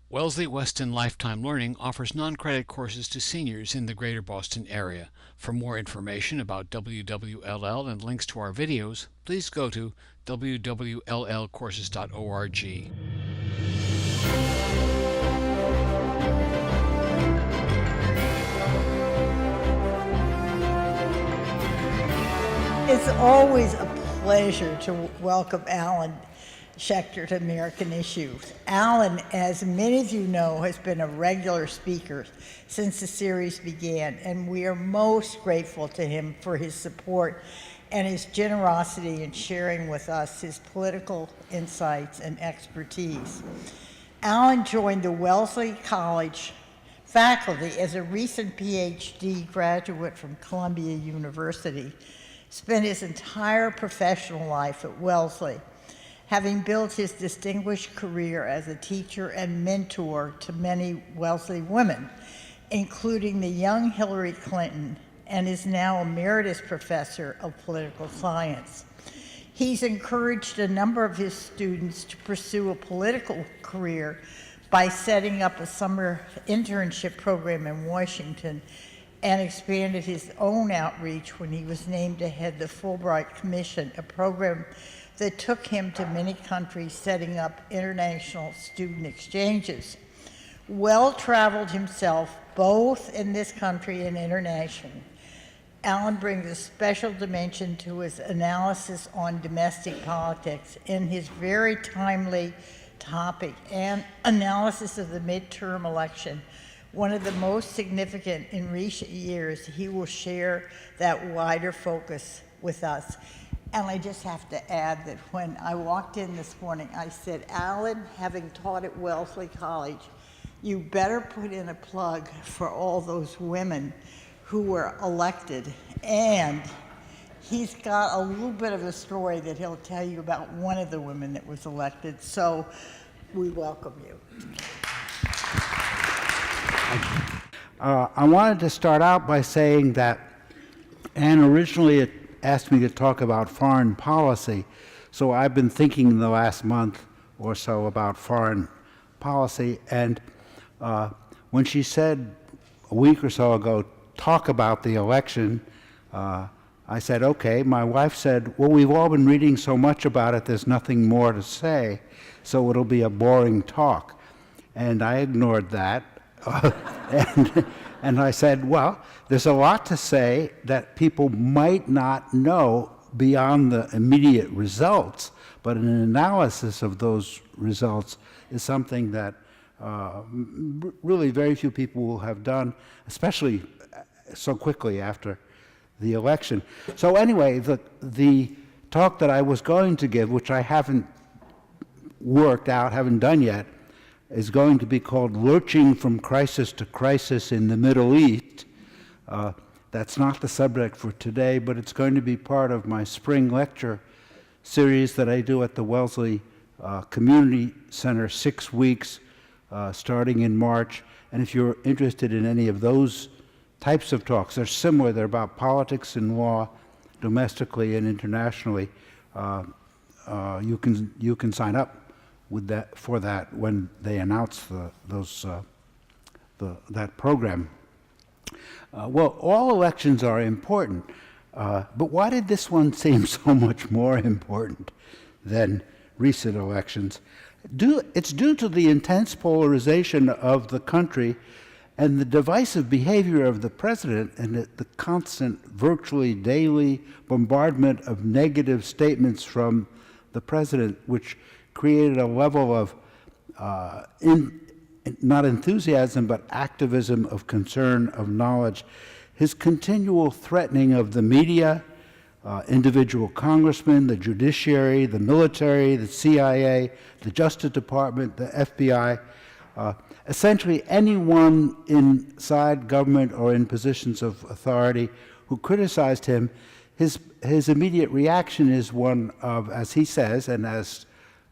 Wellesley-Weston Lifetime Learning offers non-credit courses to seniors in the greater Boston area. For more information about WWLL and links to our videos, please go to www.llcourses.org. It's always a pleasure to welcome Alan Schechter to American Issues. Alan, as many of you know, has been a regular speaker since the series began, and we are most grateful to him for his support and his generosity in sharing with us his political insights and expertise. Alan joined the Wellesley College faculty as a recent PhD graduate from Columbia University, spent his entire professional life at Wellesley, having built his distinguished career as a teacher and mentor to many Wellesley women, including the young Hillary Clinton, and is now emeritus professor of political science. He's encouraged a number of his students to pursue a political career by setting up a summer internship program in Washington, and expanded his own outreach when he was named to head the Fulbright Commission, a program that took him to many countries setting up international student exchanges. Well-traveled himself, both in this country and internationally, Alan brings a special dimension to his analysis on domestic politics in his very timely topic and analysis of the midterm election, one of the most significant in recent years. He will share that wider focus with us. And I just have to add that when I walked in this morning, I said, Alan, having taught at Wellesley College, you better put in a plug for all those women who were elected. And he's got a little bit of a story that he'll tell you about one of the women that was elected. So we welcome you. I wanted to start out by saying that Anne originally asked me to talk about foreign policy, so I've been thinking the last month or so about foreign policy, and when she said a week or so ago, talk about the election, I said, okay. My wife said, well, we've all been reading so much about it, there's nothing more to say, so it'll be a boring talk. And I ignored that. And I said, well, there's a lot to say that people might not know beyond the immediate results, but an analysis of those results is something that really very few people will have done, especially so quickly after the election. So anyway, the talk that I was going to give, which I haven't worked out, haven't done yet, is going to be called Lurching from Crisis to Crisis in the Middle East. That's not the subject for today, but it's going to be part of my spring lecture series that I do at the Wellesley Community Center, 6 weeks, starting in March. And if you're interested in any of those types of talks, they're similar. They're about politics and law, domestically and internationally. You can sign up with that for that when they announce that program. Well, all elections are important, but why did this one seem so much more important than recent elections? It's due to the intense polarization of the country and the divisive behavior of the president and the constant, virtually daily bombardment of negative statements from the president, which created a level of not enthusiasm, but activism, of concern, of knowledge. His continual threatening of the media, individual congressmen, the judiciary, the military, the CIA, the Justice Department, the FBI, essentially anyone inside government or in positions of authority who criticized him, his immediate reaction is one of, as he says, and as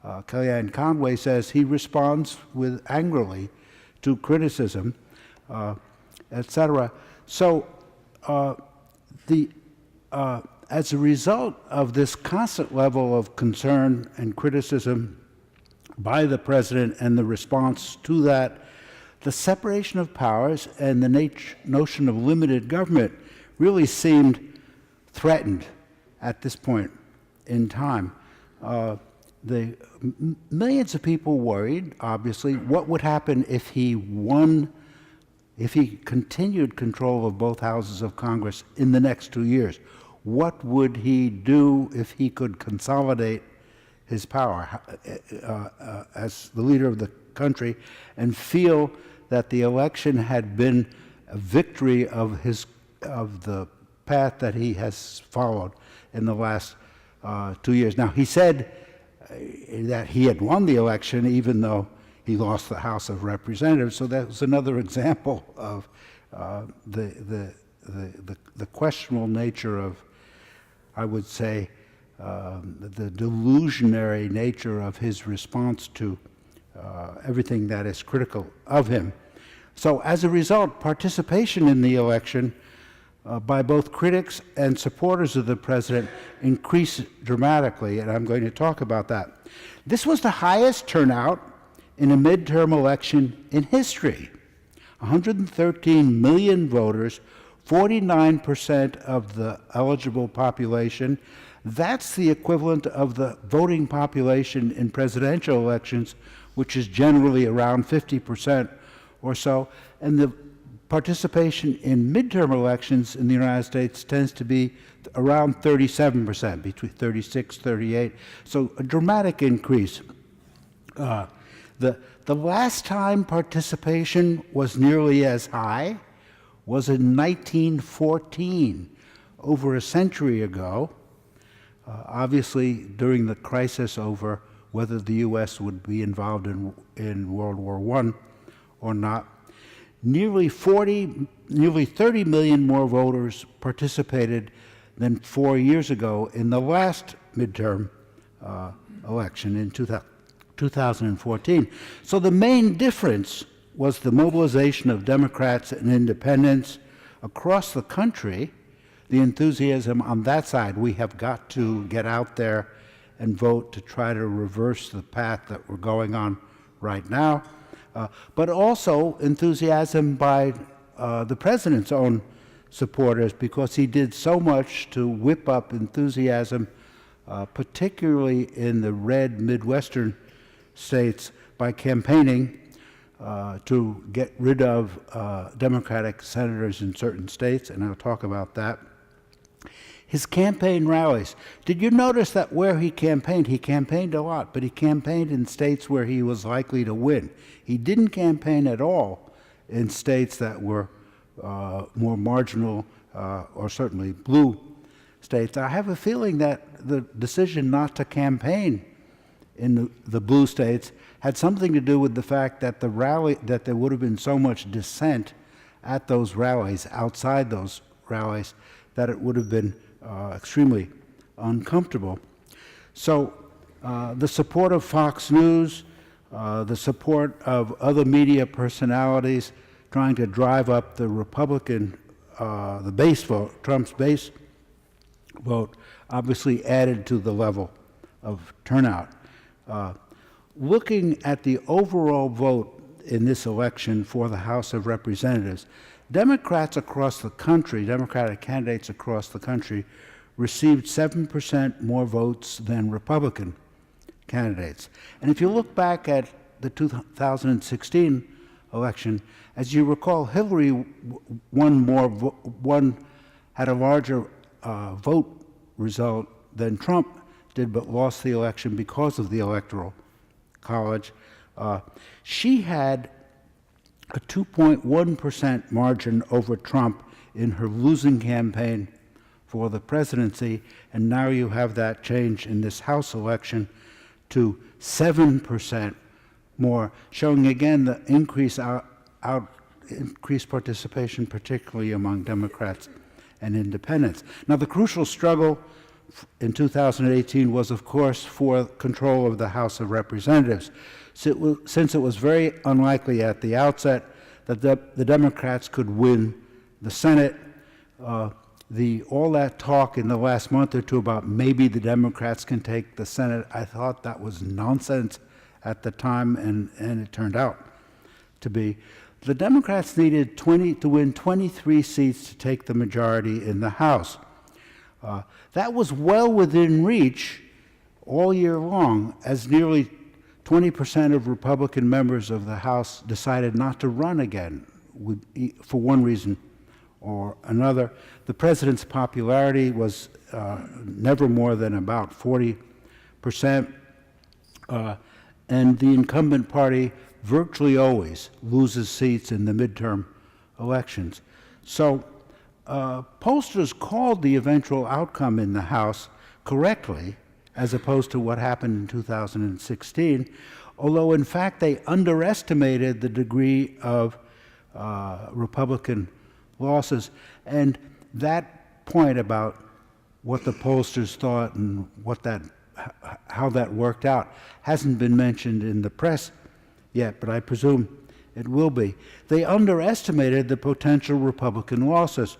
Kellyanne Conway says, he responds with angrily to criticism, etc. So as a result of this constant level of concern and criticism by the president and the response to that, the separation of powers and the notion of limited government really seemed threatened at this point in time. Millions of people worried, obviously, what would happen if he continued control of both houses of Congress in the next 2 years. What would he do if he could consolidate his power as the leader of the country and feel that the election had been a victory of the path that he has followed in the last 2 years? Now, he said that he had won the election even though he lost the House of Representatives, so that was another example of the questionable nature of, I would say, the delusionary nature of his response to everything that is critical of him. So as a result, participation in the election by both critics and supporters of the president increased dramatically, and I'm going to talk about that. This was the highest turnout in a midterm election in history. 113 million voters, 49% of the eligible population. That's the equivalent of the voting population in presidential elections, which is generally around 50% or so. And the participation in midterm elections in the United States tends to be around 37%, between 36, 38. So a dramatic increase. The last time participation was nearly as high was in 1914, over a century ago, obviously during the crisis over whether the U.S. would be involved in World War I or not. Nearly 30 million more voters participated than 4 years ago in the last midterm election in 2014. So the main difference was the mobilization of Democrats and independents across the country, the enthusiasm on that side. We have got to get out there and vote to try to reverse the path that we're going on right now. But also enthusiasm by the president's own supporters, because he did so much to whip up enthusiasm, particularly in the red Midwestern states, by campaigning to get rid of Democratic senators in certain states, and I'll talk about that. His campaign rallies. Did you notice that where he campaigned a lot, but he campaigned in states where he was likely to win. He didn't campaign at all in states that were more marginal or certainly blue states. I have a feeling that the decision not to campaign in the blue states had something to do with the fact that that there would have been so much dissent at those rallies, outside those rallies, that it would have been extremely uncomfortable. So the support of Fox News, the support of other media personalities trying to drive up the Republican, the base vote, Trump's base vote, obviously added to the level of turnout. Looking at the overall vote in this election for the House of Representatives, Democrats across the country, Democratic candidates across the country, received 7% more votes than Republican candidates. And if you look back at the 2016 election, as you recall, Hillary had a larger vote result than Trump did, but lost the election because of the Electoral College. She had a 2.1% margin over Trump in her losing campaign for the presidency, and now you have that change in this House election to 7% more, showing again the increased participation, particularly among Democrats and independents. Now, the crucial struggle in 2018 was, of course, for control of the House of Representatives. Since it was very unlikely at the outset that the Democrats could win the Senate, all that talk in the last month or two about maybe the Democrats can take the Senate, I thought that was nonsense at the time, and it turned out to be. The Democrats needed to win 23 seats to take the majority in the House. That was well within reach all year long, as nearly 20% of Republican members of the House decided not to run again for one reason or another. The president's popularity was never more than about 40%, and the incumbent party virtually always loses seats in the midterm elections. So pollsters called the eventual outcome in the House correctly, as opposed to what happened in 2016, although in fact they underestimated the degree of Republican losses. And that point about what the pollsters thought and how that worked out hasn't been mentioned in the press yet, but I presume it will be. They underestimated the potential Republican losses,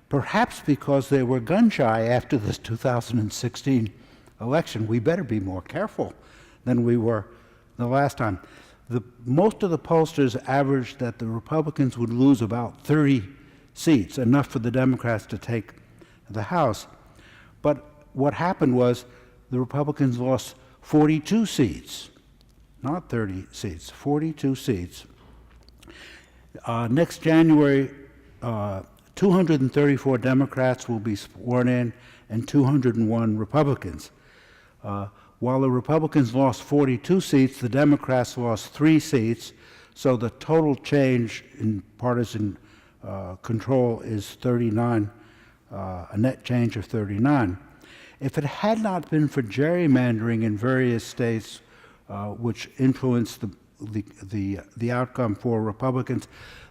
perhaps because they were gun-shy after this 2016 election. We better be more careful than we were the last time. Most of the pollsters averaged that the Republicans would lose about 30 seats, enough for the Democrats to take the House. But what happened was the Republicans lost 42 seats, not 30 seats, 42 seats. Next January, 234 Democrats will be sworn in and 201 Republicans. While the Republicans lost 42 seats, the Democrats lost 3 seats, so the total change in partisan control is 39, a net change of 39. If it had not been for gerrymandering in various states, which influenced the outcome for Republicans,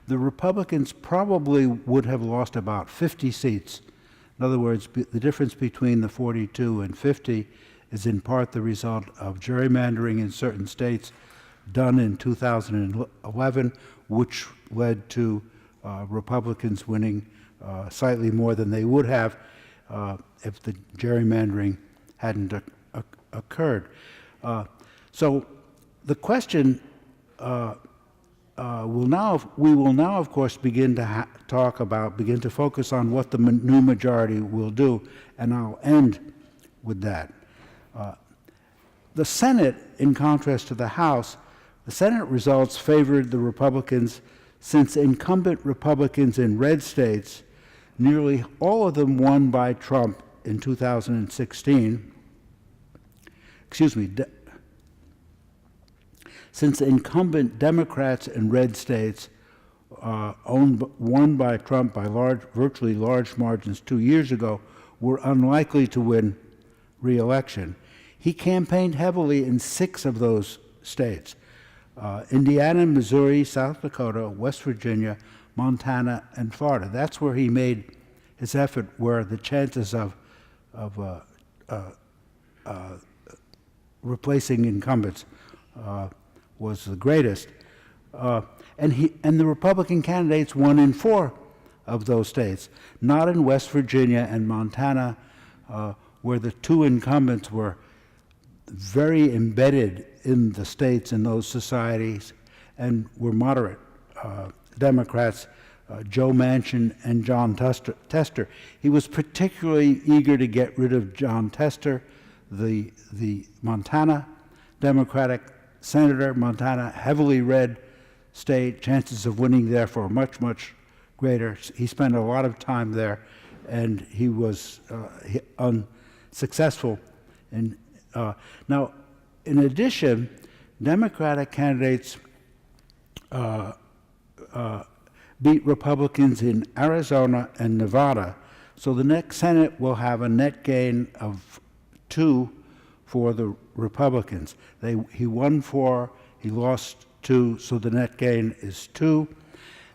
the Republicans probably would have lost about 50 seats. In other words, the difference between the 42 and 50 is in part the result of gerrymandering in certain states done in 2011, which led to Republicans winning slightly more than they would have if the gerrymandering hadn't occurred. So the question we will now, of course, begin to focus on what the new majority will do, and I'll end with that. The Senate, in contrast to the House, the Senate results favored the Republicans, since incumbent Republicans in red states, nearly all of them won by Trump in 2016, since incumbent Democrats in red states won by Trump by virtually large margins 2 years ago, were unlikely to win re-election. He campaigned heavily in 6 of those states: Indiana, Missouri, South Dakota, West Virginia, Montana, and Florida. That's where he made his effort, where the chances of replacing incumbents was the greatest. And the Republican candidates won in 4 of those states, not in West Virginia and Montana, where the 2 incumbents were very embedded in the states and those societies and were moderate Democrats, Joe Manchin and John Tester. He was particularly eager to get rid of John Tester, the Montana Democratic senator. Montana, heavily red state, chances of winning there for much, much greater. He spent a lot of time there, and he was unsuccessful. Now, in addition, Democratic candidates beat Republicans in Arizona and Nevada, so the next Senate will have a net gain of 2 for the Republicans. He won 4, he lost 2, so the net gain is 2.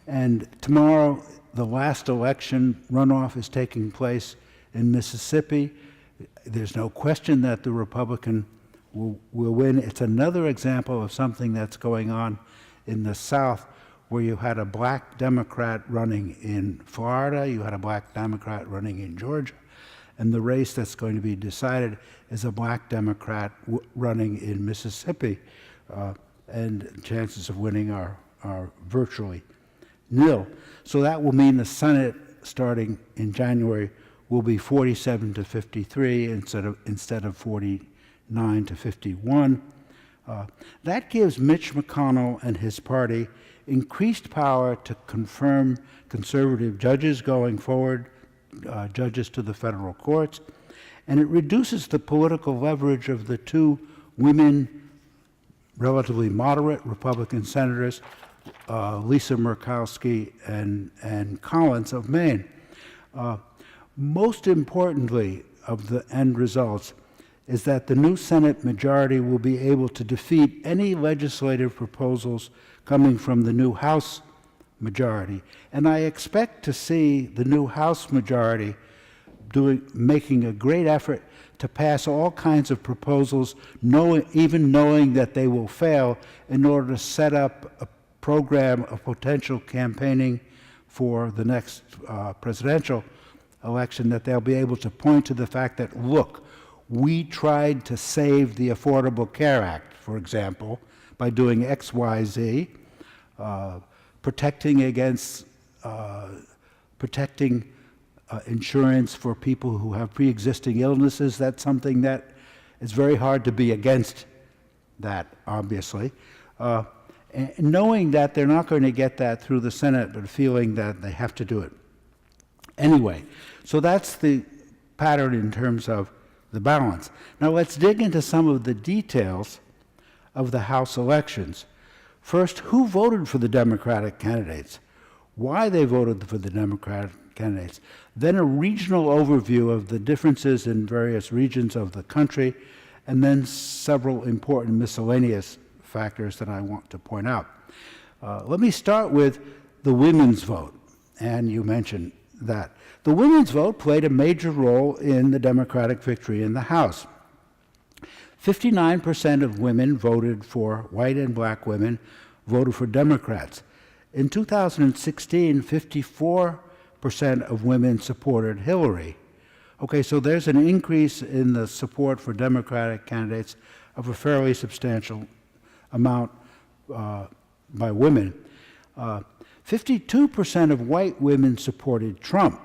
And tomorrow, the last election runoff is taking place in Mississippi. There's no question that the Republican will win. It's another example of something that's going on in the South, where you had a black Democrat running in Florida, you had a black Democrat running in Georgia, and the race that's going to be decided is a black Democrat running in Mississippi, and chances of winning are virtually nil. So that will mean the Senate, starting in January, will be 47 to 53 instead of 49 to 51. That gives Mitch McConnell and his party increased power to confirm conservative judges going forward, judges to the federal courts, and it reduces the political leverage of the two women, relatively moderate Republican senators, Lisa Murkowski and Collins of Maine. Most importantly of the end results is that the new Senate majority will be able to defeat any legislative proposals coming from the new House majority. And I expect to see the new House majority making a great effort to pass all kinds of proposals, even knowing that they will fail, in order to set up a program of potential campaigning for the next presidential election, that they'll be able to point to the fact that, look, we tried to save the Affordable Care Act, for example, by doing X, Y, Z, protecting against insurance for people who have pre-existing illnesses. That's something that it's very hard to be against that, obviously. And knowing that they're not going to get that through the Senate, but feeling that they have to do it. Anyway, so that's the pattern in terms of the balance. Now let's dig into some of the details of the House elections. First, who voted for the Democratic candidates? Why they voted for the Democratic candidates? Then a regional overview of the differences in various regions of the country, and then several important miscellaneous factors that I want to point out. Let me start with the women's vote, and you mentioned that. The women's vote played a major role in the Democratic victory in the House. 59% of women voted for, white and black women, voted for Democrats. In 2016, 54% of women supported Hillary. Okay, so there's an increase in the support for Democratic candidates of a fairly substantial amount by women. 52% of white women supported Trump.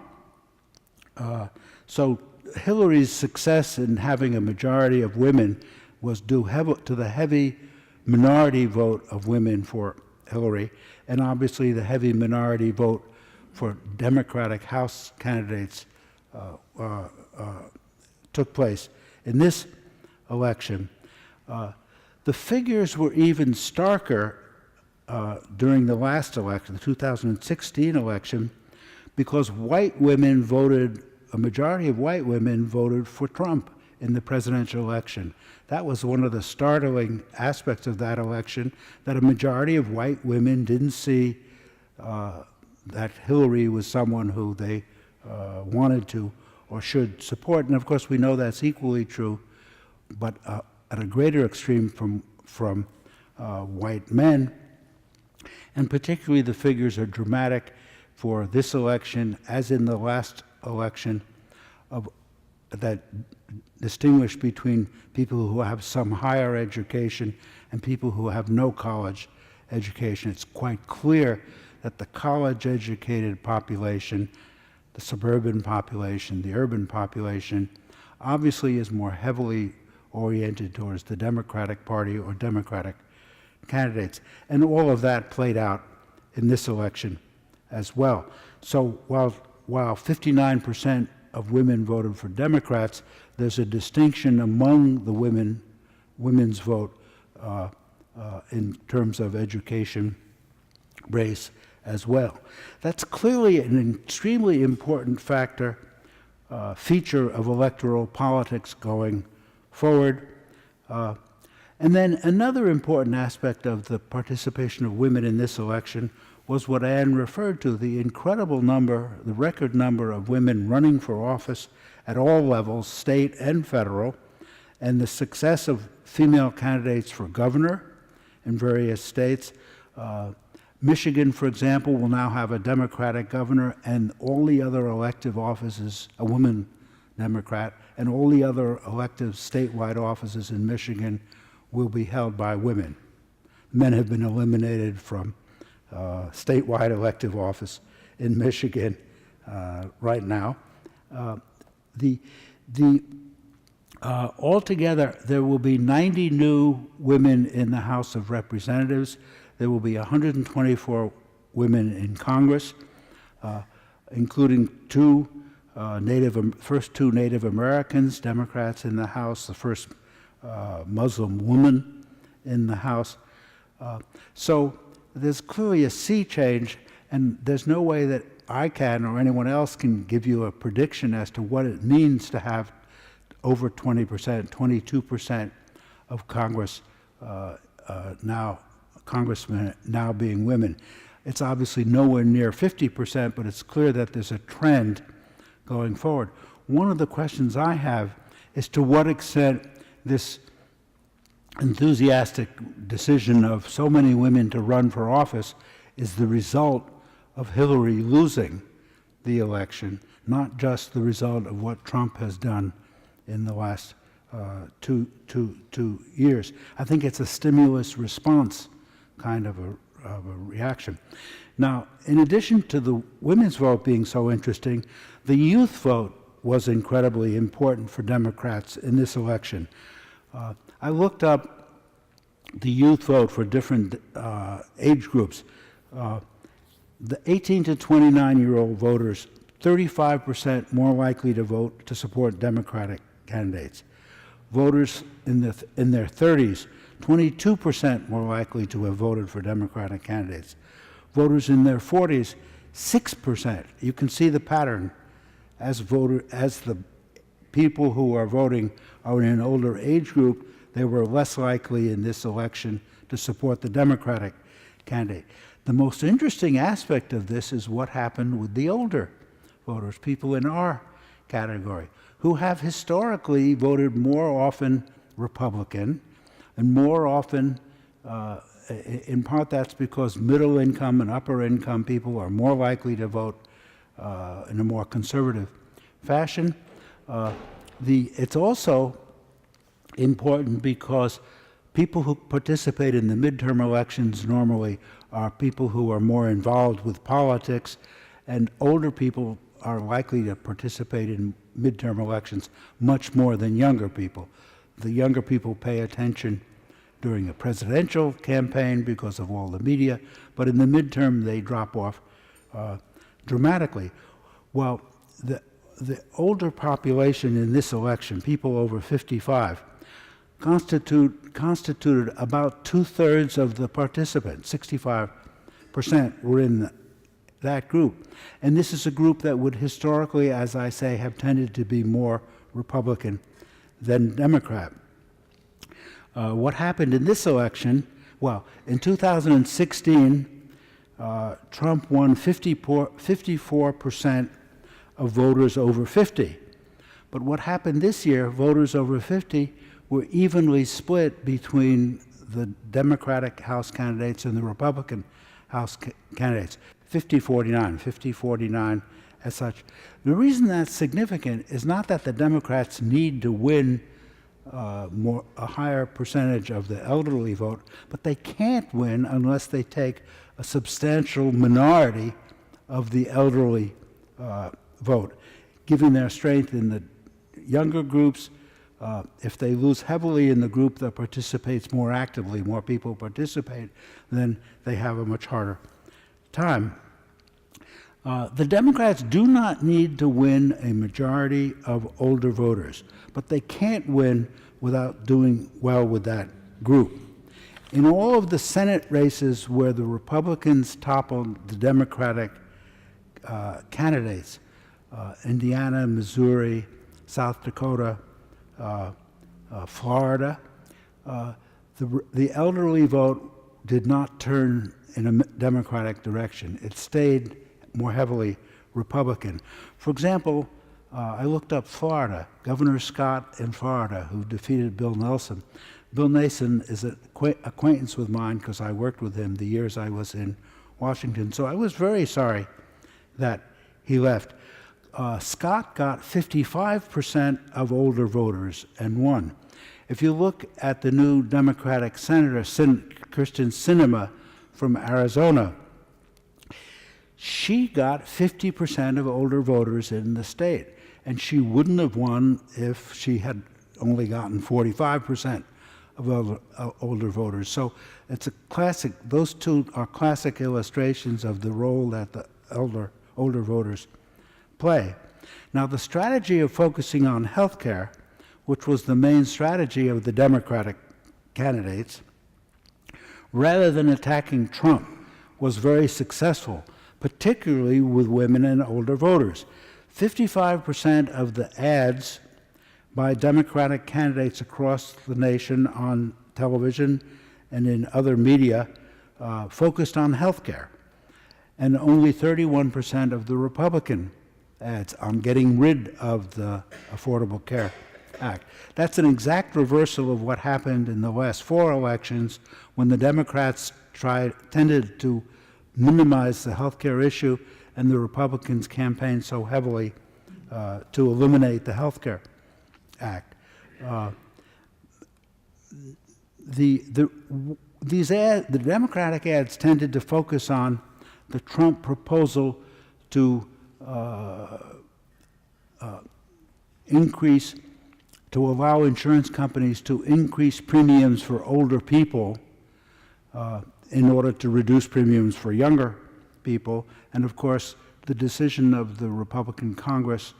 So Hillary's success in having a majority of women was due to the heavy minority vote of women for Hillary, and obviously the heavy minority vote for Democratic House candidates took place in this election. The figures were even starker during the last election, the 2016 election, because white women voted, a majority of white women voted for Trump in the presidential election. That was one of the startling aspects of that election, that a majority of white women didn't see that Hillary was someone who they wanted to or should support. And of course, we know that's equally true, but at a greater extreme from white men. And particularly the figures are dramatic for this election, as in the last election, that distinguish between people who have some higher education and people who have no college education. It's quite clear that the college-educated population, the suburban population, the urban population, obviously is more heavily oriented towards the Democratic Party or Democratic candidates. And all of that played out in this election as well. So while 59% of women voted for Democrats, there's a distinction among the women's vote in terms of education, race as well. That's clearly an extremely important feature of electoral politics going forward. And then another important aspect of the participation of women in this election was what Anne referred to, the incredible number, the record number of women running for office at all levels, state and federal, and the success of female candidates for governor in various states. Michigan, for example, will now have a Democratic governor, and all the other elective offices, a woman Democrat, and all the other elective statewide offices in Michigan will be held by women. Men have been eliminated from statewide elective office in Michigan right now. Altogether, there will be 90 new women in the House of Representatives. There will be 124 women in Congress, including first two Native Americans, Democrats in the House, the first Muslim woman in the House. So there's clearly a sea change, and there's no way that I can or anyone else can give you a prediction as to what it means to have over 20%, 22% of congressmen now being women. It's obviously nowhere near 50%, but it's clear that there's a trend going forward. One of the questions I have is to what extent this enthusiastic decision of so many women to run for office is the result of Hillary losing the election, not just the result of what Trump has done in the last two years. I think it's a stimulus response kind of a reaction. Now, in addition to the women's vote being so interesting, the youth vote was incredibly important for Democrats in this election. I looked up the youth vote for different age groups. The 18 to 29-year-old voters, 35% more likely to vote to support Democratic candidates. Voters in their 30s, 22% more likely to have voted for Democratic candidates. Voters in their 40s, 6%. You can see the pattern as the people who are voting are in an older age group, they were less likely in this election to support the Democratic candidate. The most interesting aspect of this is what happened with the older voters, people in our category, who have historically voted more often Republican, and more often, in part that's because middle income and upper income people are more likely to vote in a more conservative fashion. It's also important because people who participate in the midterm elections normally are people who are more involved with politics, and older people are likely to participate in midterm elections much more than younger people. The younger people pay attention during a presidential campaign because of all the media, but in the midterm they drop off dramatically. Well, the older population in this election, people over 55, constituted about 2/3 of the participants. 65% were in that group. And this is a group that would historically, as I say, have tended to be more Republican than Democrat. What happened in this election? Well, in 2016, Trump won 54% of voters over 50. But what happened this year, voters over 50 were evenly split between the Democratic House candidates and the Republican House candidates. 50-49 as such. The reason that's significant is not that the Democrats need to win a higher percentage of the elderly vote, but they can't win unless they take a substantial minority of the elderly vote, given their strength in the younger groups. If they lose heavily in the group that participates more actively, more people participate, then they have a much harder time. The Democrats do not need to win a majority of older voters, but they can't win without doing well with that group. In all of the Senate races where the Republicans toppled the Democratic candidates, Indiana, Missouri, South Dakota, Florida, the elderly vote did not turn in a Democratic direction. It stayed more heavily Republican. For example, I looked up Florida, Governor Scott in Florida, who defeated Bill Nelson. Bill Nelson is an acquaintance with mine because I worked with him the years I was in Washington. So I was very sorry that he left. Scott got 55% of older voters and won. If you look at the new Democratic Senator, Kristen Sinema from Arizona, she got 50% of older voters in the state, and she wouldn't have won if she had only gotten 45% of older voters. So it's a classic, those two are classic illustrations of the role that the older voters play. Now, the strategy of focusing on health care, which was the main strategy of the Democratic candidates, rather than attacking Trump, was very successful, particularly with women and older voters. 55% of the ads by Democratic candidates across the nation on television and in other media focused on health care, and only 31% of the Republican ads on getting rid of the Affordable Care Act. That's an exact reversal of what happened in the last 4 elections when the Democrats tended to minimize the health care issue and the Republicans campaigned so heavily to eliminate the Health Care Act. The Democratic ads tended to focus on the Trump proposal to allow insurance companies to increase premiums for older people in order to reduce premiums for younger people. And of course, the decision of the Republican Congress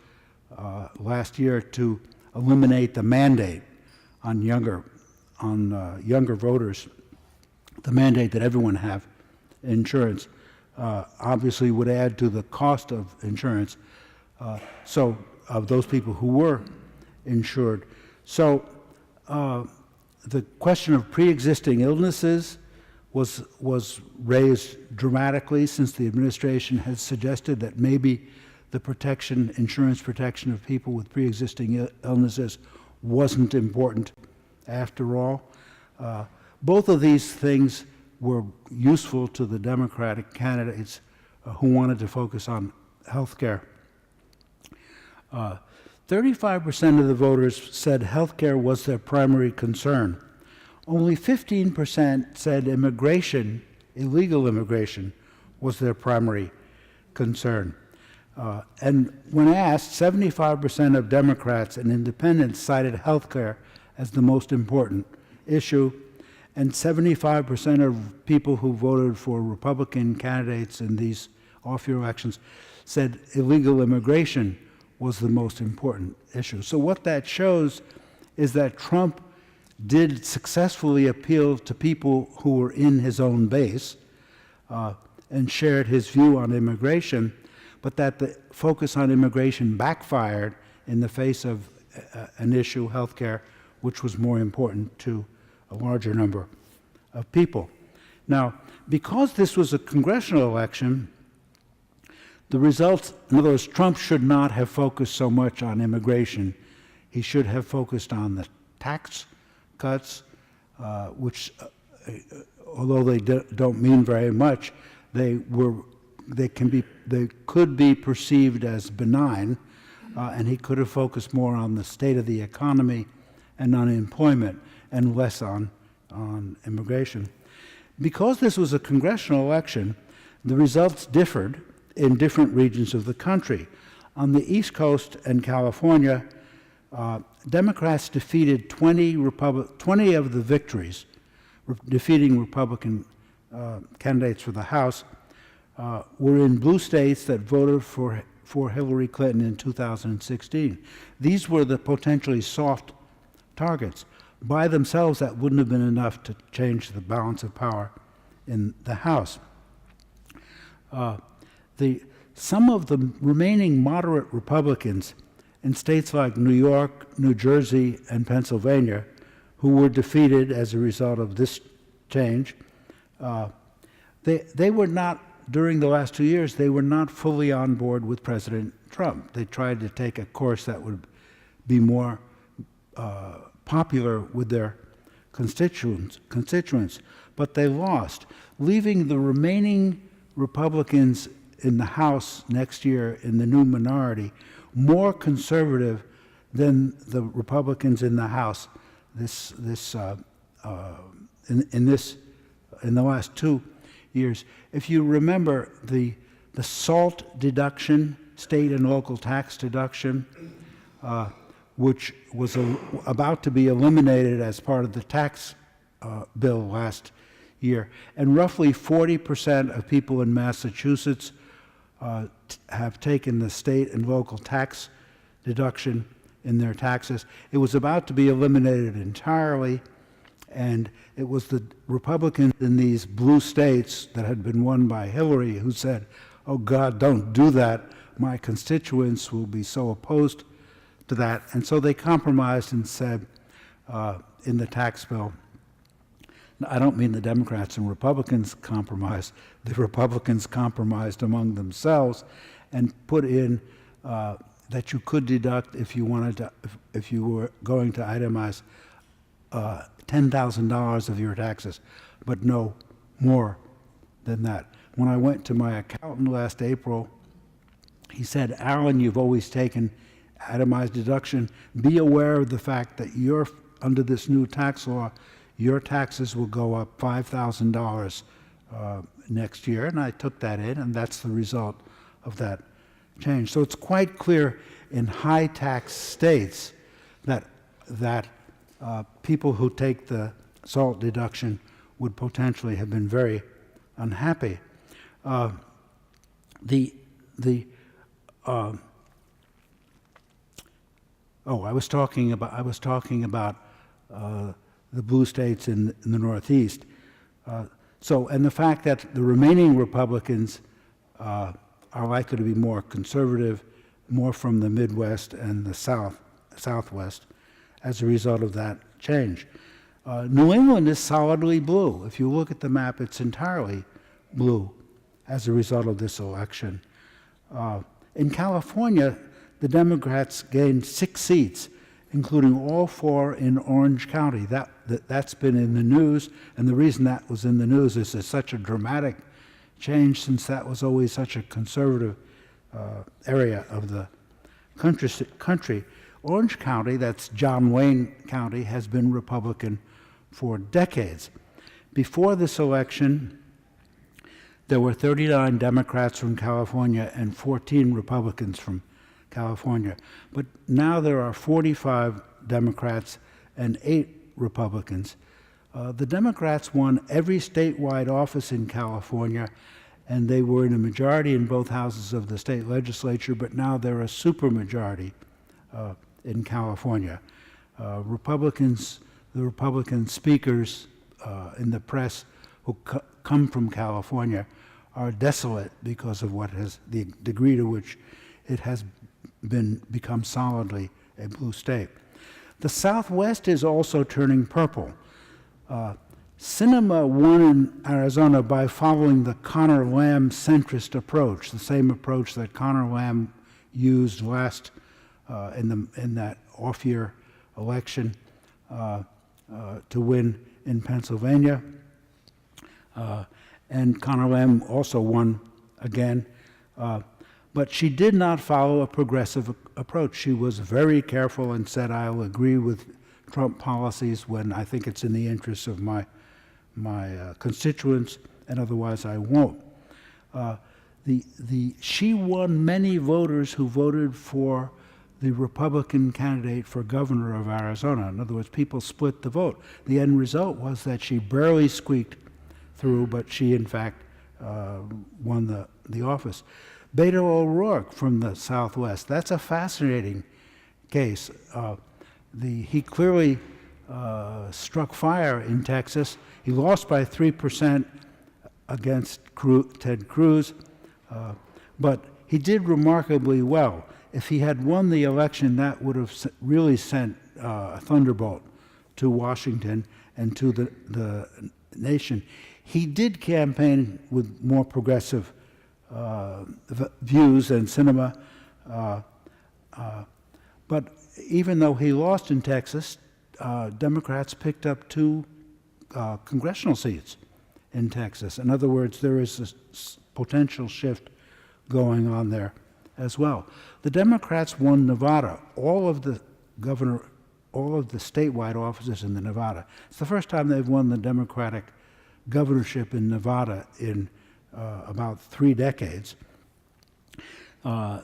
last year to eliminate the mandate on younger voters, the mandate that everyone have insurance, obviously would add to the cost of insurance, so of those people who were insured. So the question of pre-existing illnesses was raised dramatically since the administration has suggested that maybe the insurance protection of people with pre-existing illnesses wasn't important after all. Both of these things were useful to the Democratic candidates who wanted to focus on health care. 35% of the voters said health care was their primary concern. Only 15% said illegal immigration, was their primary concern. And when asked, 75% of Democrats and independents cited health care as the most important issue, and 75% of people who voted for Republican candidates in these off-year elections said illegal immigration was the most important issue. So what that shows is that Trump did successfully appeal to people who were in his own base and shared his view on immigration, but that the focus on immigration backfired in the face of an issue, healthcare, which was more important to a larger number of people. Now, because this was a congressional election, the results, in other words, Trump should not have focused so much on immigration. He should have focused on the tax cuts, which, although they don't mean very much, they could be perceived as benign, and he could have focused more on the state of the economy and on employment and less on immigration. Because this was a congressional election, the results differed in different regions of the country. On the East Coast and California, Democrats defeated 20 of the victories, defeating Republican candidates for the House, were in blue states that voted for Hillary Clinton in 2016. These were the potentially soft targets. By themselves, that wouldn't have been enough to change the balance of power in the House. Some of the remaining moderate Republicans in states like New York, New Jersey, and Pennsylvania, who were defeated as a result of this change, they were not, during the last 2 years, they were not fully on board with President Trump. They tried to take a course that would be more popular with their constituents, but they lost, leaving the remaining Republicans in the House next year in the new minority more conservative than the Republicans in the House in the last 2 years. If you remember the SALT deduction, state and local tax deduction, which was about to be eliminated as part of the tax bill last year, and roughly 40% of people in Massachusetts have taken the state and local tax deduction in their taxes. It was about to be eliminated entirely, and it was the Republicans in these blue states that had been won by Hillary who said, "Oh God, don't do that. My constituents will be so opposed to that." And so they compromised and said in the tax bill, I don't mean the Democrats and Republicans compromised, the Republicans compromised among themselves and put in that you could deduct if you wanted to, if you were going to itemize $10,000 of your taxes, but no more than that. When I went to my accountant last April, he said, "Alan, you've always taken itemized deduction. Be aware of the fact that you're under this new tax law, your taxes will go up $5,000 next year." And I took that in, and that's the result of that change. So it's quite clear in high tax states that people who take the SALT deduction would potentially have been very unhappy. I was talking about the blue states in the Northeast. And the fact that the remaining Republicans are likely to be more conservative, more from the Midwest and the Southwest, as a result of that change. New England is solidly blue. If you look at the map, it's entirely blue as a result of this election. In California, the Democrats gained 6 seats, including all 4 in Orange County. That's been in the news, and the reason that was in the news is it's such a dramatic change, since that was always such a conservative area of the country. Orange County, that's John Wayne County, has been Republican for decades. Before this election, there were 39 Democrats from California and 14 Republicans from California. But now there are 45 Democrats and 8 Republicans. The Democrats won every statewide office in California, and they were in a majority in both houses of the state legislature, but now they're a supermajority in California. The Republican speakers in the press who come from California are desolate because of the degree to which it has become solidly a blue state. The Southwest is also turning purple. Sinema won in Arizona by following the Connor Lamb centrist approach, the same approach that Connor Lamb used last in that off-year election to win in Pennsylvania. And Connor Lamb also won again. But she did not follow a progressive approach. She was very careful and said, "I'll agree with Trump policies when I think it's in the interests of my constituents, and otherwise I won't." She won many voters who voted for the Republican candidate for governor of Arizona. In other words, people split the vote. The end result was that she barely squeaked through, but she in fact won the office. Beto O'Rourke from the Southwest, that's a fascinating case. He clearly struck fire in Texas. He lost by 3% against Ted Cruz, but he did remarkably well. If he had won the election, that would have really sent a thunderbolt to Washington and to the nation. He did campaign with more progressive views than Sinema, but even though he lost in Texas, Democrats picked up 2 congressional seats in Texas. In other words, there is a potential shift going on there as well. The Democrats won Nevada, all of the statewide offices in the Nevada. It's the first time they've won the Democratic governorship in Nevada in about 3 decades.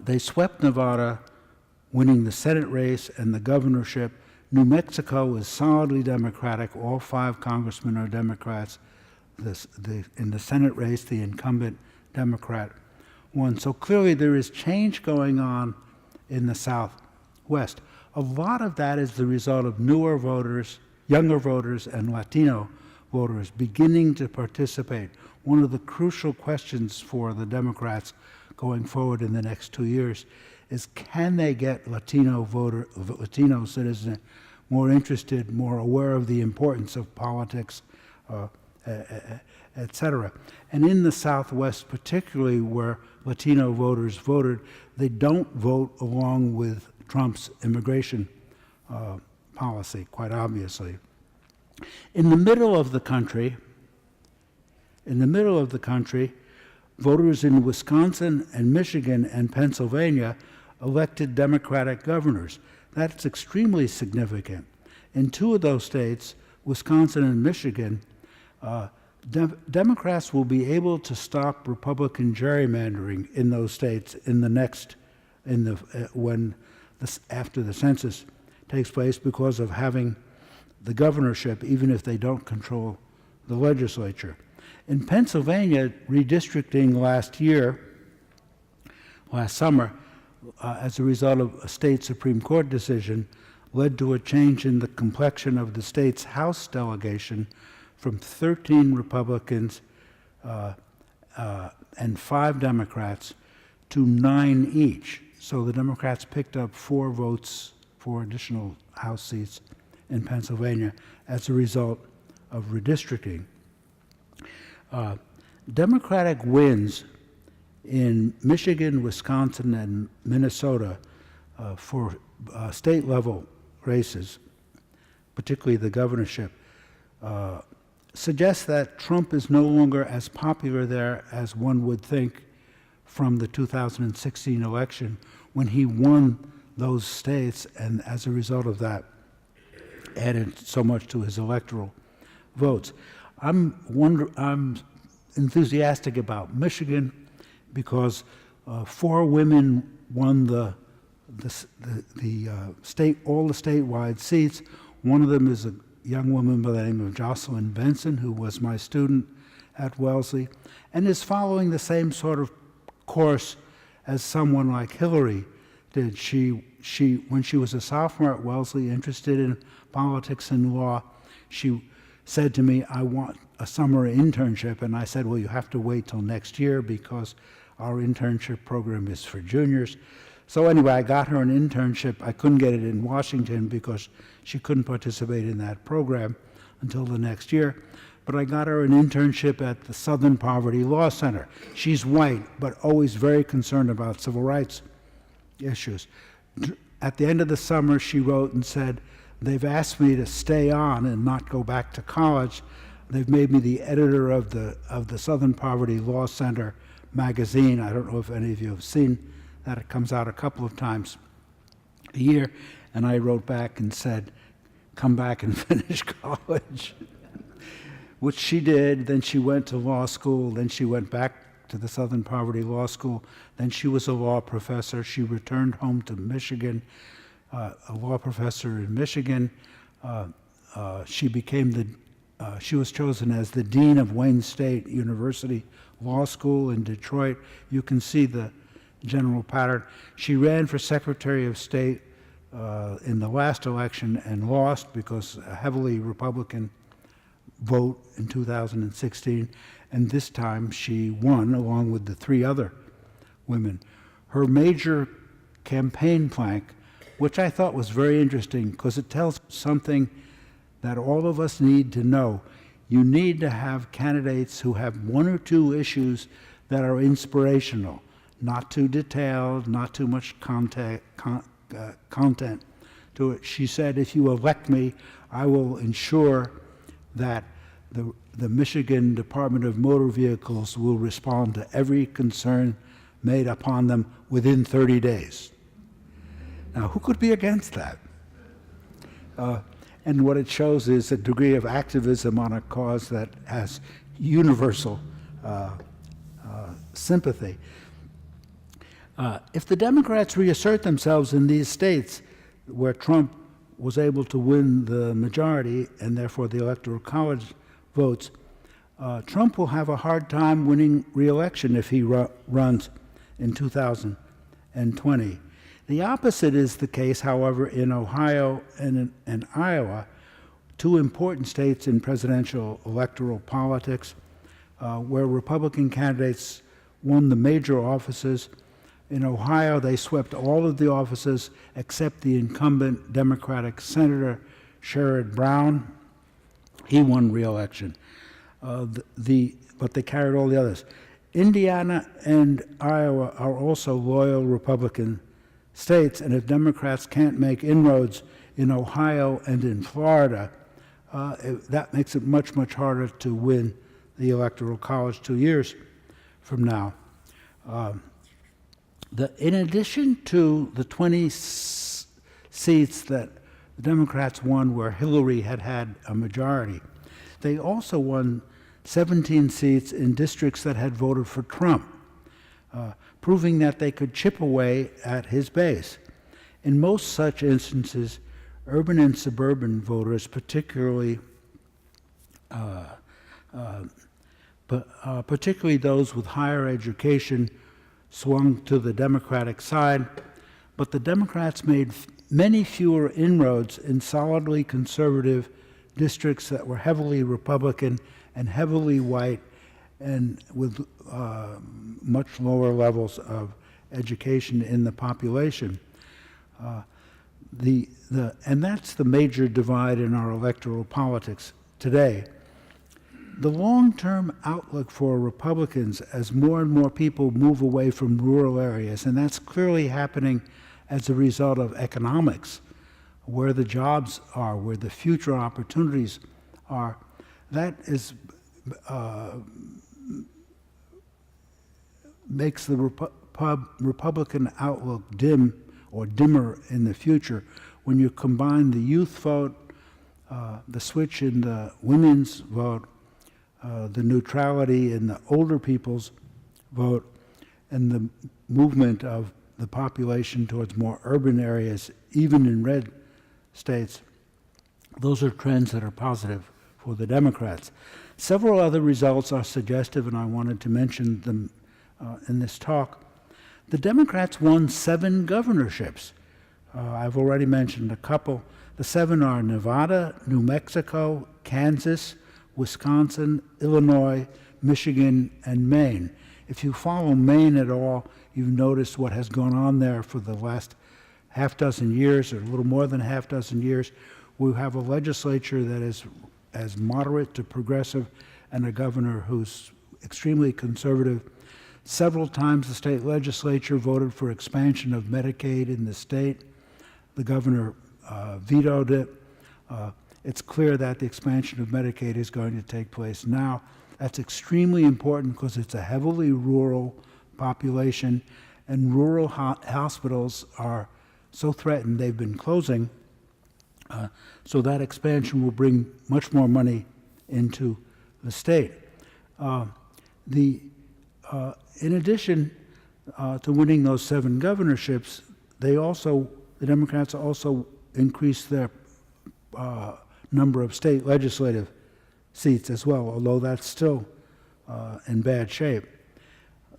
They swept Nevada, winning the Senate race and the governorship. New Mexico is solidly Democratic. All 5 congressmen are Democrats. In the Senate race, the incumbent Democrat won. So clearly there is change going on in the Southwest. A lot of that is the result of newer voters, younger voters, and Latino voters beginning to participate. One of the crucial questions for the Democrats going forward in the next 2 years is, can they get Latino citizens more interested, more aware of the importance of politics, et cetera. And in the Southwest, particularly where Latino voters voted, they don't vote along with Trump's immigration policy, quite obviously. In the middle of the country, voters in Wisconsin and Michigan and Pennsylvania elected Democratic governors. That's extremely significant. In 2 of those states, Wisconsin and Michigan, Democrats will be able to stop Republican gerrymandering in those states after the census takes place, because of having the governorship, even if they don't control the legislature. In Pennsylvania, redistricting last summer, as a result of a state Supreme Court decision, led to a change in the complexion of the state's House delegation from 13 Republicans and 5 Democrats to 9 each. So the Democrats picked up 4 votes, 4 additional House seats in Pennsylvania as a result of redistricting. Democratic wins in Michigan, Wisconsin, and Minnesota for state-level races, particularly the governorship, suggests that Trump is no longer as popular there as one would think from the 2016 election, when he won those states, and as a result of that, added so much to his electoral votes. I'm enthusiastic about Michigan because 4 women won all the statewide seats. One of them is a young woman by the name of Jocelyn Benson, who was my student at Wellesley, and is following the same sort of course as someone like Hillary did. When she was a sophomore at Wellesley, interested in politics and law, she said to me, "I want a summer internship," and I said, "Well, you have to wait till next year because our internship program is for juniors." So anyway, I got her an internship. I couldn't get it in Washington because she couldn't participate in that program until the next year. But I got her an internship at the Southern Poverty Law Center. She's white, but always very concerned about civil rights issues. At the end of the summer, she wrote and said, "They've asked me to stay on and not go back to college. They've made me the editor of the Southern Poverty Law Center magazine." I don't know if any of you have seen that. It comes out a couple of times a year. And I wrote back and said, "Come back and finish college," which she did. Then she went to law school. Then she went back to the Southern Poverty Law School. Then she was a law professor. She returned home to Michigan, a law professor in Michigan. She was chosen as the dean of Wayne State University Law School in Detroit. You can see the general pattern. She ran for Secretary of State in the last election and lost because a heavily Republican vote in 2016, and this time she won along with the 3 other women. Her major campaign plank, which I thought was very interesting because it tells something that all of us need to know. You need to have candidates who have 1 or 2 issues that are inspirational, not too detailed, not too much content to it. She said, "If you elect me, I will ensure that the Michigan Department of Motor Vehicles will respond to every concern made upon them within 30 days. Now, who could be against that? And what it shows is a degree of activism on a cause that has universal sympathy. If the Democrats reassert themselves in these states where Trump was able to win the majority and therefore the Electoral College votes, Trump will have a hard time winning re-election if he runs in 2020. The opposite is the case, however, in Ohio and Iowa, two important states in presidential electoral politics, where Republican candidates won the major offices. In Ohio, they swept all of the offices except the incumbent Democratic Senator Sherrod Brown. He won re-election. But they carried all the others. Indiana and Iowa are also loyal Republican states, and if Democrats can't make inroads in Ohio and in Florida, that makes it much, much harder to win the Electoral College 2 years from now. In addition to the 20 seats that the Democrats won where Hillary had a majority, they also won 17 seats in districts that had voted for Trump, proving that they could chip away at his base. In most such instances, urban and suburban voters, particularly those with higher education, swung to the Democratic side, but the Democrats made many fewer inroads in solidly conservative districts that were heavily Republican and heavily white and with much lower levels of education in the population. And that's the major divide in our electoral politics today. The long-term outlook for Republicans as more and more people move away from rural areas, and that's clearly happening as a result of economics, where the jobs are, where the future opportunities are, that is makes the Republican outlook dim or dimmer in the future when you combine the youth vote, the switch in the women's vote, the neutrality in the older people's vote, and the movement of the population towards more urban areas, even in red states. Those are trends that are positive for the Democrats. Several other results are suggestive, and I wanted to mention them in this talk. The Democrats won 7 governorships. I've already mentioned a couple. The 7 are Nevada, New Mexico, Kansas, Wisconsin, Illinois, Michigan, and Maine. If you follow Maine at all, you've noticed what has gone on there for the last half dozen years, or a little more than half dozen years. We have a legislature that is as moderate to progressive and a governor who's extremely conservative. Several times the state legislature voted for expansion of Medicaid in the state. The governor vetoed it. It's clear that the expansion of Medicaid is going to take place now. That's extremely important because it's a heavily rural population, and rural hospitals are so threatened they've been closing. So that expansion will bring much more money into the state. In addition to winning those 7 governorships, the Democrats also increased their number of state legislative seats as well, although that's still in bad shape.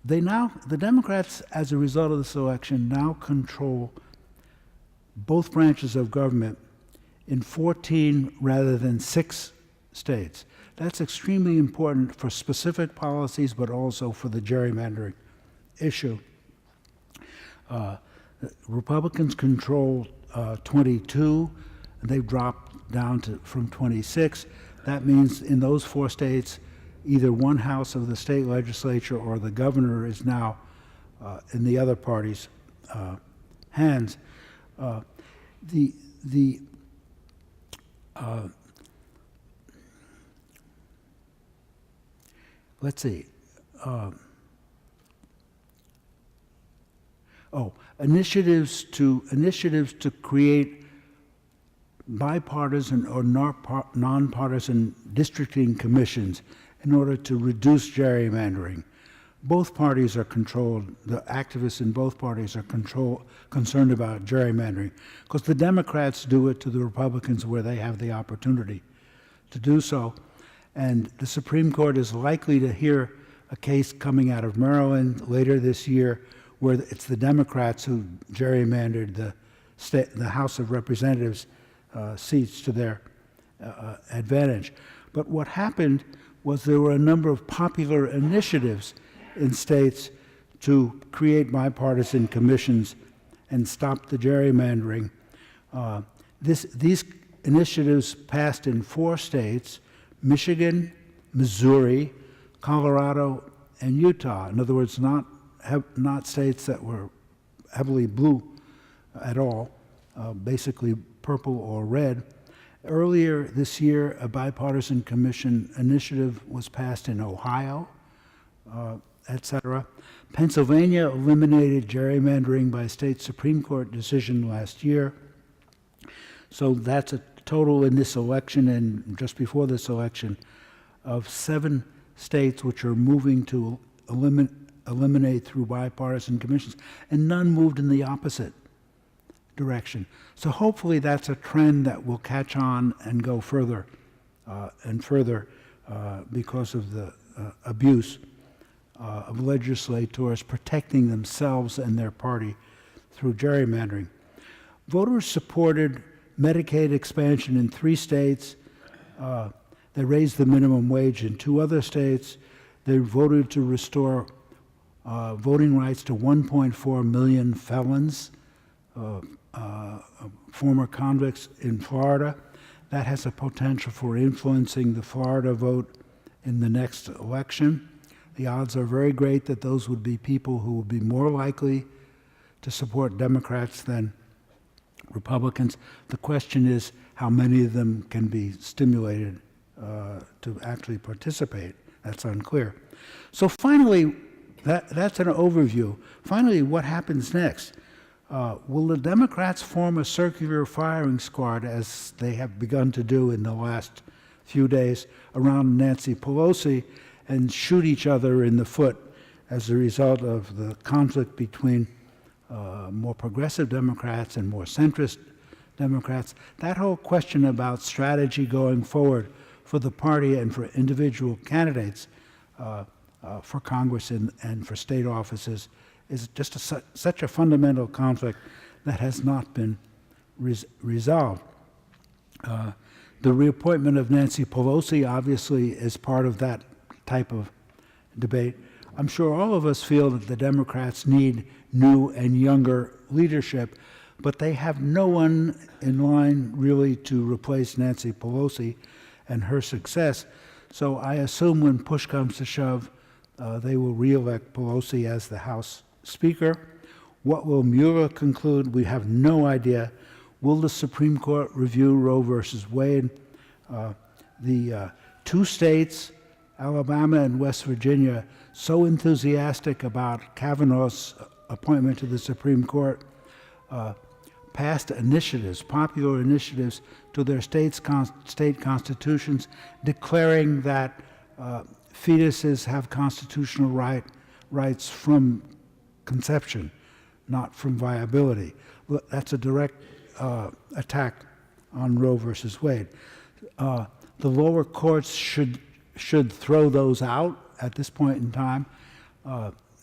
The Democrats, as a result of this election, now control both branches of government in 14 rather than 6 states. That's extremely important for specific policies, but also for the gerrymandering issue. Republicans control 22, and they've dropped down from 26. That means in those 4 states, either one house of the state legislature or the governor is now in the other party's hands. Let's see. initiatives to create bipartisan or nonpartisan districting commissions in order to reduce gerrymandering. Both parties are controlled, the activists in both parties are concerned about gerrymandering, because the Democrats do it to the Republicans where they have the opportunity to do so. And the Supreme Court is likely to hear a case coming out of Maryland later this year where it's the Democrats who gerrymandered the House of Representatives seats to their advantage. But what happened was there were a number of popular initiatives in states to create bipartisan commissions and stop the gerrymandering. These initiatives passed in 4 states: Michigan, Missouri, Colorado, and Utah. In other words, not states that were heavily blue at all, basically purple or red. Earlier this year, a bipartisan commission initiative was passed in Ohio, etc. Pennsylvania eliminated gerrymandering by state Supreme Court decision last year. So that's a total in this election and just before this election of 7 states which are moving to eliminate through bipartisan commissions, and none moved in the opposite direction. So hopefully that's a trend that will catch on and go further and further because of the abuse of legislators protecting themselves and their party through gerrymandering. Voters supported Medicaid expansion in 3 states. They raised the minimum wage in 2 other states. They voted to restore voting rights to 1.4 million felons, former convicts in Florida. That has a potential for influencing the Florida vote in the next election. The odds are very great that those would be people who would be more likely to support Democrats than Republicans. The question is how many of them can be stimulated to actually participate. That's unclear. So finally, that's an overview. Finally, what happens next? Will the Democrats form a circular firing squad, as they have begun to do in the last few days, around Nancy Pelosi and shoot each other in the foot as a result of the conflict between more progressive Democrats and more centrist Democrats? That whole question about strategy going forward for the party and for individual candidates for Congress and for state offices is just such a fundamental conflict that has not been resolved. The reappointment of Nancy Pelosi obviously is part of that type of debate. I'm sure all of us feel that the Democrats need new and younger leadership, but they have no one in line really to replace Nancy Pelosi and her success. So I assume when push comes to shove, they will re-elect Pelosi as the House Speaker. What will Mueller conclude? We have no idea. Will the Supreme Court review Roe versus Wade? The 2 states, Alabama and West Virginia, so enthusiastic about Kavanaugh's appointment to the Supreme Court, passed initiatives, popular initiatives, to their state constitutions, declaring that fetuses have constitutional rights from conception, not from viability. That's a direct attack on Roe versus Wade. The lower courts should throw those out at this point in time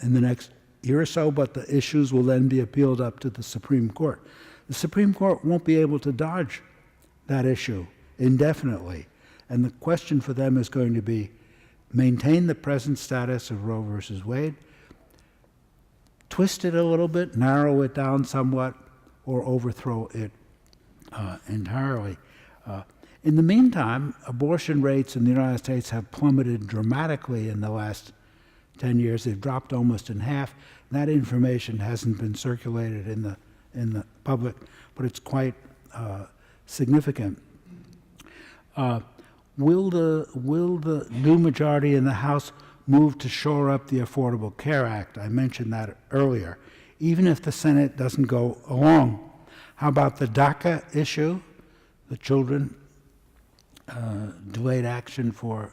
in the next year or so, but the issues will then be appealed up to the Supreme Court. The Supreme Court won't be able to dodge that issue indefinitely, and the question for them is going to be maintain the present status of Roe versus Wade, twist it a little bit, narrow it down somewhat, or overthrow it entirely. In the meantime, abortion rates in the United States have plummeted dramatically in the last 10 years. They've dropped almost in half. That information hasn't been circulated in the public, but it's quite significant. Will the new majority in the House move to shore up the Affordable Care Act? I mentioned that earlier. even if the Senate doesn't go along. How about the DACA issue, the children delayed action for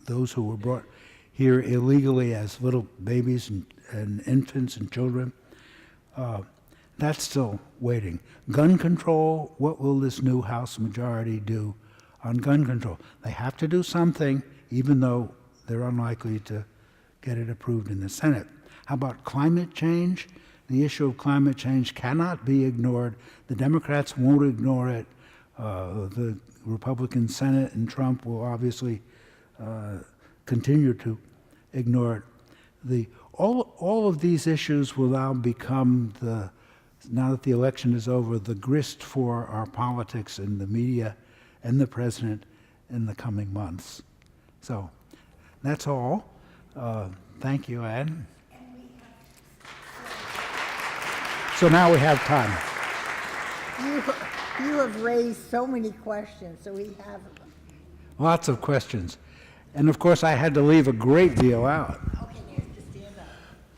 those who were brought here illegally as little babies and infants and children? That's still waiting. Gun control, what will this new House majority do on gun control? They have to do something, even though they're unlikely to get it approved in the Senate. How about climate change? The issue of climate change cannot be ignored. The Democrats won't ignore it. The Republican Senate and Trump will obviously continue to ignore it. All of these issues will now become now that the election is over, the grist for our politics and the media and the president in the coming months. So that's all. Thank you, Ann. So now we have time. You have raised so many questions, so we have Lots of questions. And of course, I had to leave a great deal out. Okay, you have to stand up.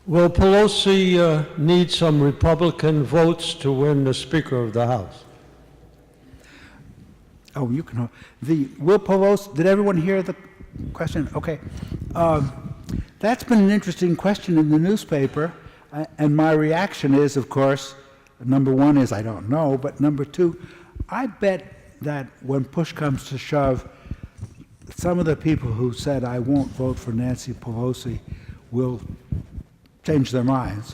Will Pelosi need some Republican votes to win the Speaker of the House? Oh, you can. Will Pelosi, did everyone hear the question? Okay. That's been an interesting question in the newspaper. And my reaction is, of course, number one is I don't know, but number two, I bet that when push comes to shove, some of the people who said I won't vote for Nancy Pelosi will change their minds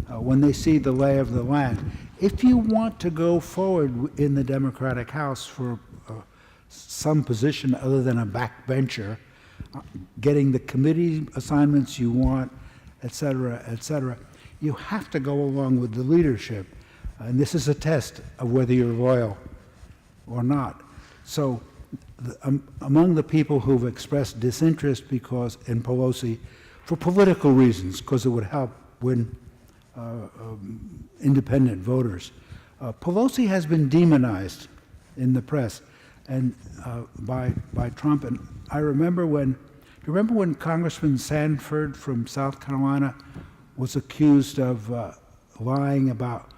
when they see the lay of the land. If you want to go forward in the Democratic House for some position other than a backbencher, getting the committee assignments you want, et cetera, you have to go along with the leadership. And this is a test of whether you're loyal or not. So among the people who've expressed disinterest in Pelosi for political reasons, because it would help win independent voters, Pelosi has been demonized in the press and by Trump. And I remember do you remember when Congressman Sanford from South Carolina was accused of lying about,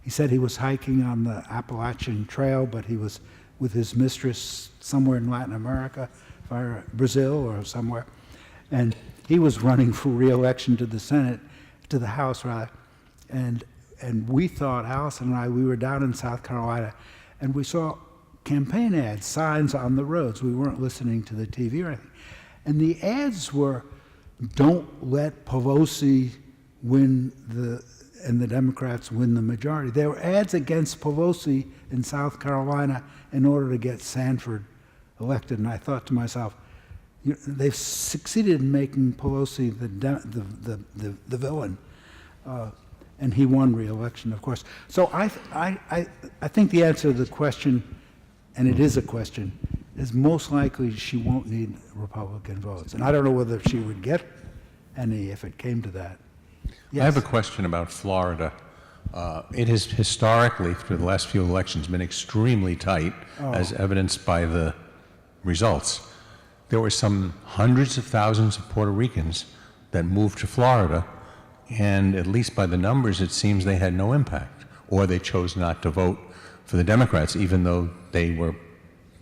he said he was hiking on the Appalachian Trail, but he was with his mistress somewhere in Latin America, or Brazil or somewhere, and he was running for re-election to the Senate, to the House rather, and we thought, Allison and I, we were down in South Carolina, and we saw campaign ads, signs on the roads. We weren't listening to the TV or anything, and the ads were, "Don't let Pelosi win and the Democrats win the majority." There were ads against Pelosi in South Carolina in order to get Sanford elected. And I thought to myself, they've succeeded in making Pelosi the villain. And he won re-election, of course. So I think the answer to the question, and it is a question, is most likely she won't need Republican votes. And I don't know whether she would get any if it came to that. Yes. I have a question about Florida. It has historically, through the last few elections, been extremely tight, as evidenced by the results. There were some hundreds of thousands of Puerto Ricans that moved to Florida, and at least by the numbers, it seems they had no impact, or they chose not to vote for the Democrats, even though they were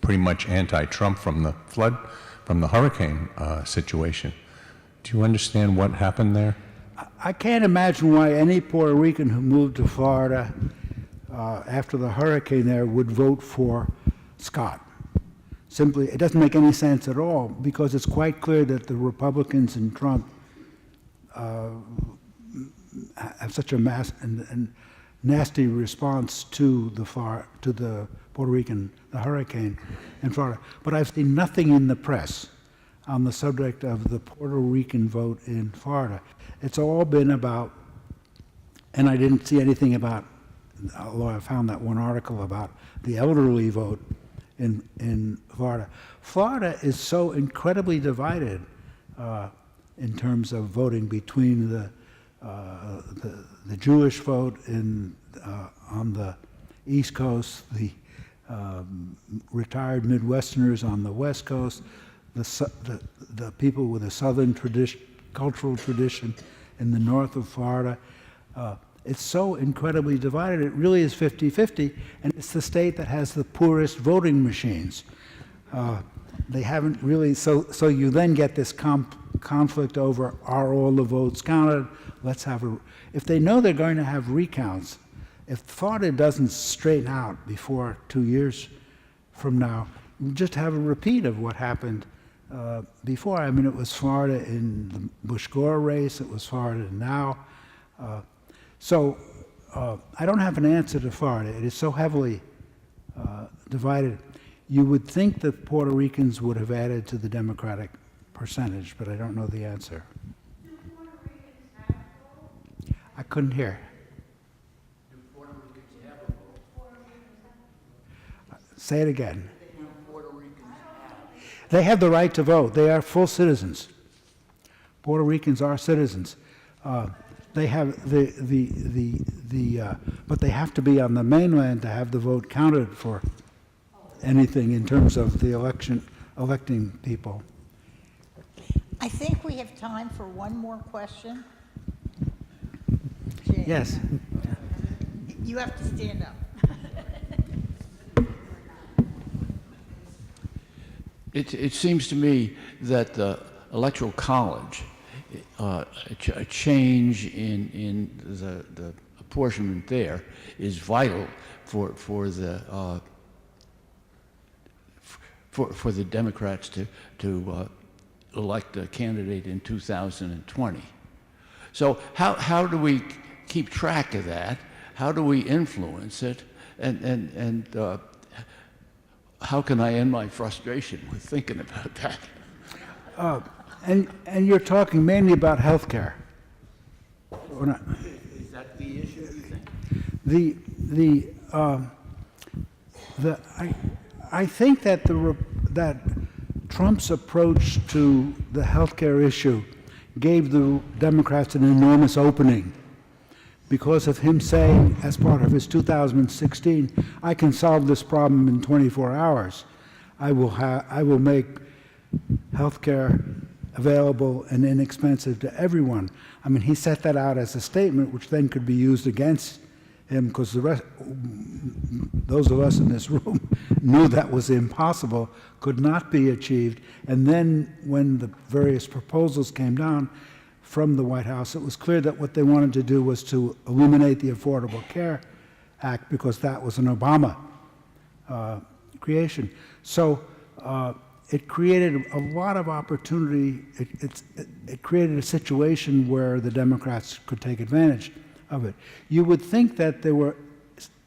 pretty much anti-Trump from the flood, from the hurricane situation. Do you understand what happened there? I can't imagine why any Puerto Rican who moved to Florida after the hurricane there would vote for Scott. Simply, it doesn't make any sense at all, because it's quite clear that the Republicans and Trump have such a nasty response to the Puerto Rican, the hurricane in Florida. But I've seen nothing in the press on the subject of the Puerto Rican vote in Florida. It's all been about, and I didn't see anything about, although I found that one article about the elderly vote in Florida. Florida is so incredibly divided in terms of voting between the Jewish vote on the East Coast, the retired Midwesterners on the West Coast, the people with a Southern cultural tradition, in the north of Florida. It's so incredibly divided, it really is 50-50, and it's the state that has the poorest voting machines. They haven't really, so you then get this conflict over, are all the votes counted? Let's have if they know they're going to have recounts, if Florida doesn't straighten out before 2 years from now, we'll just have a repeat of what happened before. I mean, it was Florida in the Bush-Gore race, it was Florida now. So I don't have an answer to Florida. It is so heavily divided. You would think that Puerto Ricans would have added to the Democratic percentage, but I don't know the answer. Do Puerto Ricans have a vote? I couldn't hear. Do Puerto Ricans have a vote? Puerto Ricans have Say it again. Do Puerto Ricans have? They have the right to vote. They are full citizens. Puerto Ricans are citizens. They have but they have to be on the mainland to have the vote counted for anything in terms of the electing people. I think we have time for one more question. Jane, Yes. you have to stand up. It seems to me that the Electoral College, a change in the apportionment there is vital for the Democrats to elect a candidate in 2020. So how do we keep track of that? How do we influence it? And how can I end my frustration with thinking about that? And you're talking mainly about health care. Or not? Is that the issue, you think? I think that that Trump's approach to the healthcare issue gave the Democrats an enormous opening because of him saying, as part of his 2016, I can solve this problem in 24 hours. I will make healthcare available and inexpensive to everyone. I mean, he set that out as a statement which then could be used against him because those of us in this room knew that was impossible, could not be achieved. And then when the various proposals came down from the White House, it was clear that what they wanted to do was to eliminate the Affordable Care Act because that was an Obama creation. So it created a lot of opportunity. It created a situation where the Democrats could take advantage of it. You would think that there were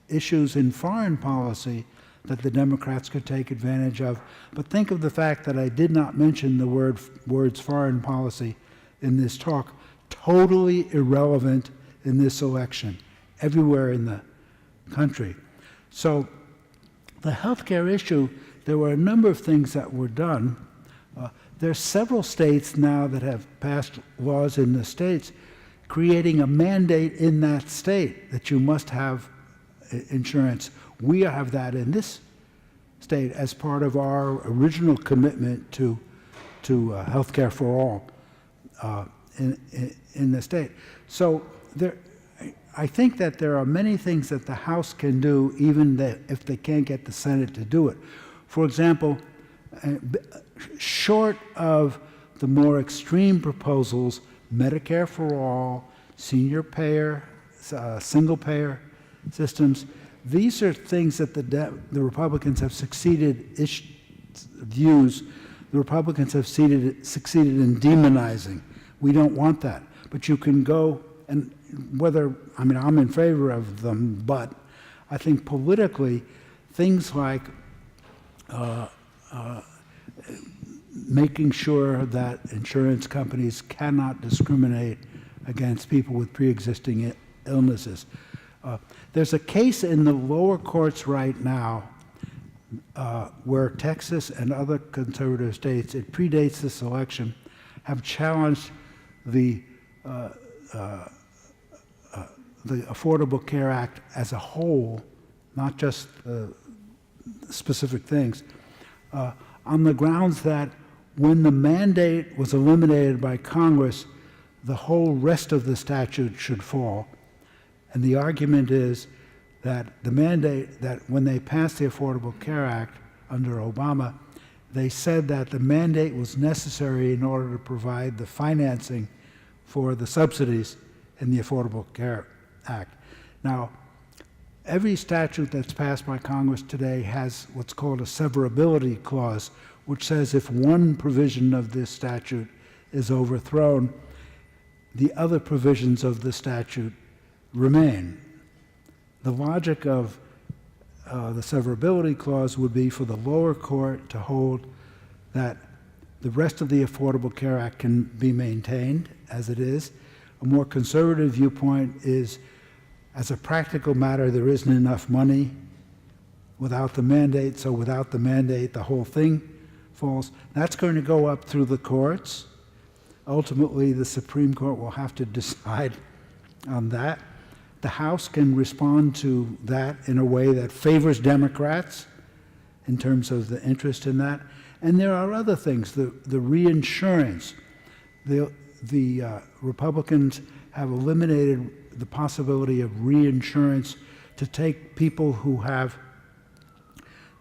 issues in foreign policy that the Democrats could take advantage of, but think of the fact that I did not mention the words foreign policy in this talk. Totally irrelevant in this election, everywhere in the country. So the healthcare issue, there were a number of things that were done. There's several states now that have passed laws in the states creating a mandate in that state that you must have insurance. We have that in this state as part of our original commitment to health care for all in the state. So I think that there are many things that the House can do even if they can't get the Senate to do it. For example, short of the more extreme proposals, Medicare for all, senior payer, single payer systems, these are things that the Republicans have succeeded views. The Republicans have succeeded in demonizing. We don't want that. But you can go and I'm in favor of them, but I think politically, things like making sure that insurance companies cannot discriminate against people with pre-existing illnesses. There's a case in the lower courts right now where Texas and other conservative states, it predates this election, have challenged the Affordable Care Act as a whole, not just specific things, on the grounds that when the mandate was eliminated by Congress, the whole rest of the statute should fall. And the argument is that the mandate, that when they passed the Affordable Care Act under Obama, they said that the mandate was necessary in order to provide the financing for the subsidies in the Affordable Care Act. Now, every statute that's passed by Congress today has what's called a severability clause, which says if one provision of this statute is overthrown, the other provisions of the statute remain. The logic of the severability clause would be for the lower court to hold that the rest of the Affordable Care Act can be maintained as it is. A more conservative viewpoint is, as a practical matter, there isn't enough money without the mandate, so without the mandate, the whole thing falls. That's going to go up through the courts. Ultimately, the Supreme Court will have to decide on that. The House can respond to that in a way that favors Democrats in terms of the interest in that. And there are other things, the reinsurance. The Republicans have eliminated the possibility of reinsurance to take people who have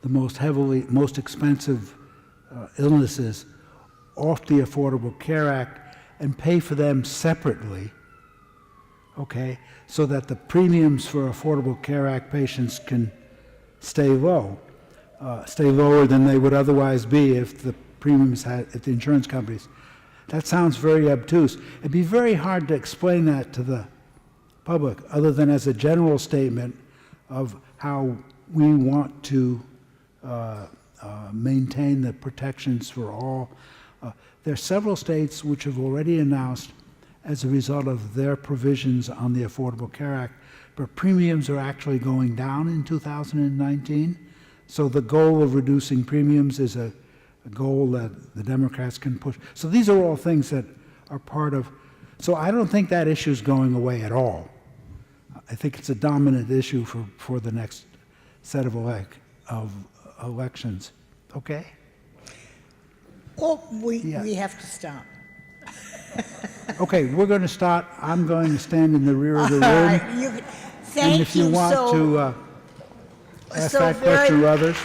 the most expensive illnesses off the Affordable Care Act and pay for them separately, okay, so that the premiums for Affordable Care Act patients can stay low, stay lower than they would otherwise be if the premiums if the insurance companies. That sounds very obtuse. It'd be very hard to explain that to the public, other than as a general statement of how we want to maintain the protections for all. There are several states which have already announced, as a result of their provisions on the Affordable Care Act, but premiums are actually going down in 2019. So the goal of reducing premiums is a goal that the Democrats can push. So these are all things that are part of. So I don't think that issue is going away at all. I think it's a dominant issue for the next set of elections. Okay? Well, we have to stop. Okay, we're going to start. I'm going to stand in the rear of the room. All right, thank and if you want so, to ask so that question to others.